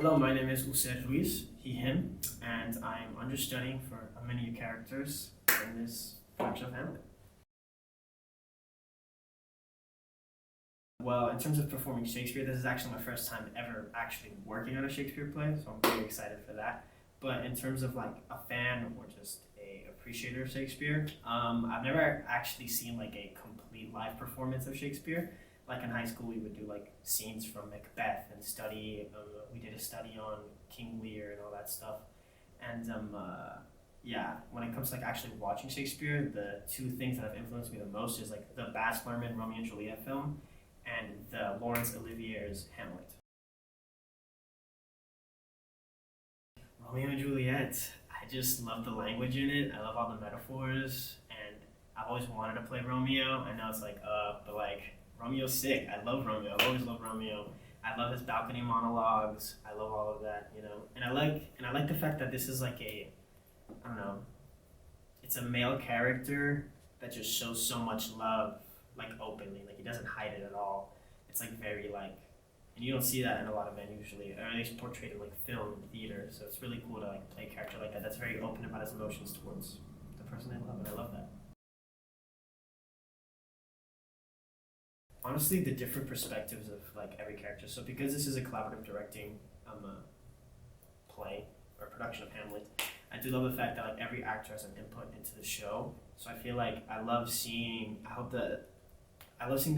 Hello, my name is Uzziel Ruiz, he, him, and I'm understudying for many characters in this production of Hamlet. Well, in terms of performing Shakespeare, this is actually my first time ever actually working on a Shakespeare play, so I'm very excited for that. But in terms of like a fan or just a appreciator of Shakespeare, I've never actually seen like a complete live performance of Shakespeare. Like in high school, we would do like scenes from Macbeth and study. We did a study on King Lear and all that stuff. And yeah, when it comes to like actually watching Shakespeare, the two things that have influenced me the most is like the Baz Luhrmann Romeo and Juliet film and the Laurence Olivier's Hamlet. Romeo and Juliet, I just love the language in it. I love all the metaphors, and I've always wanted to play Romeo. I know it's like, but like Romeo's sick. I love Romeo. I've always loved Romeo. I love his balcony monologues. I love all of that, you know. And I like the fact that this is like I don't know, it's a male character that just shows so much love, like openly. Like he doesn't hide it at all. It's like very like, and you don't see that in a lot of men usually, or at least portrayed in like film and theater. So it's really cool to like play a character like that. That's very open about his emotions towards the person they love, and I love that. Honestly, the different perspectives of like every character. So because this is a collaborative directing play or production of Hamlet, I do love the fact that like every actor has an input into the show. So I feel like I love seeing the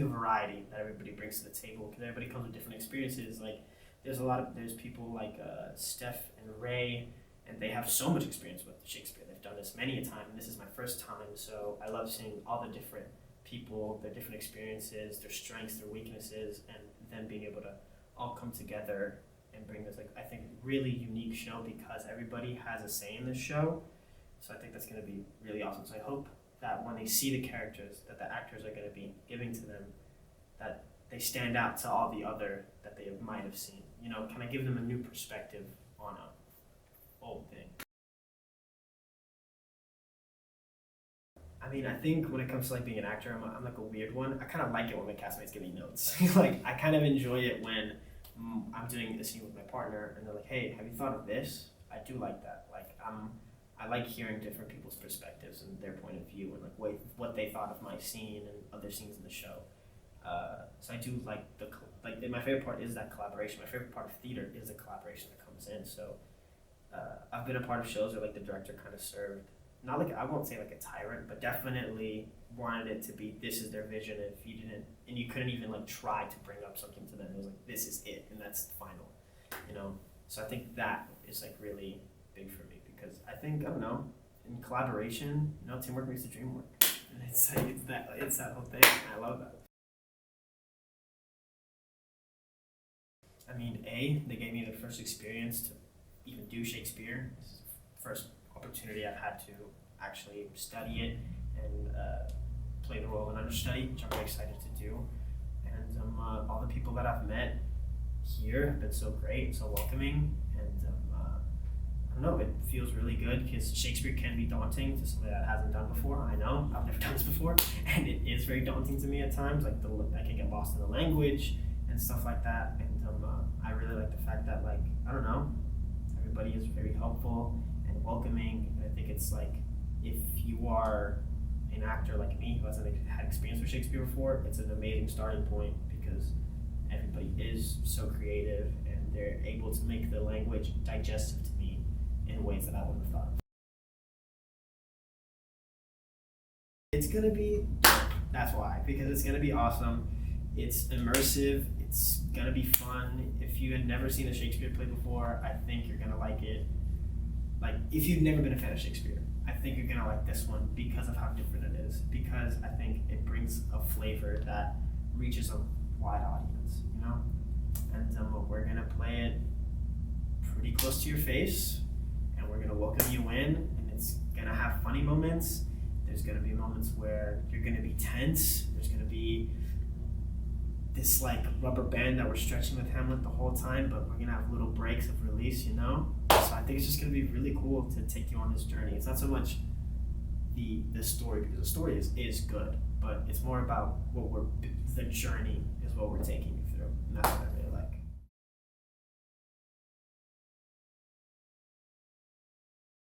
variety that everybody brings to the table, because everybody comes with different experiences. Like there's people like Steph and Ray, and they have so much experience with Shakespeare. They've done this many a time, and this is my first time. So I love seeing all the different people, their different experiences, their strengths, their weaknesses, and then being able to all come together and bring this, like, I think, really unique show, because everybody has a say in this show. So I think that's going to be really awesome. So I hope that when they see the characters that the actors are going to be giving to them, that they stand out to all the other that they might have seen. You know, can I give them a new perspective on a old thing? I mean, I think when it comes to like being an actor, I'm like a weird one. I kind of like it when my castmates give me notes. Like I kind of enjoy it when I'm doing a scene with my partner and they're like, "Hey, have you thought of this?" I do like that. Like I like hearing different people's perspectives and their point of view, and like what they thought of my scene and other scenes in the show. So I do like my favorite part is that collaboration. My favorite part of theater is the collaboration that comes in. So I've been a part of shows where like the director kind of served, not like, I won't say like a tyrant, but definitely wanted it to be, this is their vision, and if you didn't, and you couldn't even like try to bring up something to them, it was like, this is it, and that's the final, you know? So I think that is like really big for me, because I think, I don't know, in collaboration, you know, teamwork makes the dream work. And it's that whole thing, and I love that. I mean, they gave me the first experience to even do Shakespeare. This is the first opportunity I've had to actually study it and play the role of an understudy, which I'm very excited to do. And all the people that I've met here have been so great, so welcoming, and I don't know, it feels really good, because Shakespeare can be daunting to somebody that hasn't done before. I know, I've never done this before, and it is very daunting to me at times. Like I can get lost in the language and stuff like that. And I really like the fact that, like, I don't know, everybody is very helpful and welcoming. And I think it's like, if you are an actor like me who hasn't had experience with Shakespeare before, it's an amazing starting point, because everybody is so creative and they're able to make the language digestive to me in ways that I wouldn't have thought of. It's gonna be, that's why, because it's gonna be awesome. It's immersive, it's gonna be fun. If you had never seen a Shakespeare play before, I think you're gonna like it. Like, if you've never been a fan of Shakespeare, I think you're gonna like this one because of how different it is. Because I think it brings a flavor that reaches a wide audience, you know? And we're gonna play it pretty close to your face, and we're gonna welcome you in, and it's gonna have funny moments. There's gonna be moments where you're gonna be tense. There's gonna be this like rubber band that we're stretching with Hamlet the whole time, but we're gonna have little breaks of release, you know? So I think it's just gonna be really cool to take you on this journey. It's not so much the story, because the story is good, but it's more about the journey is what we're taking you through, and that's what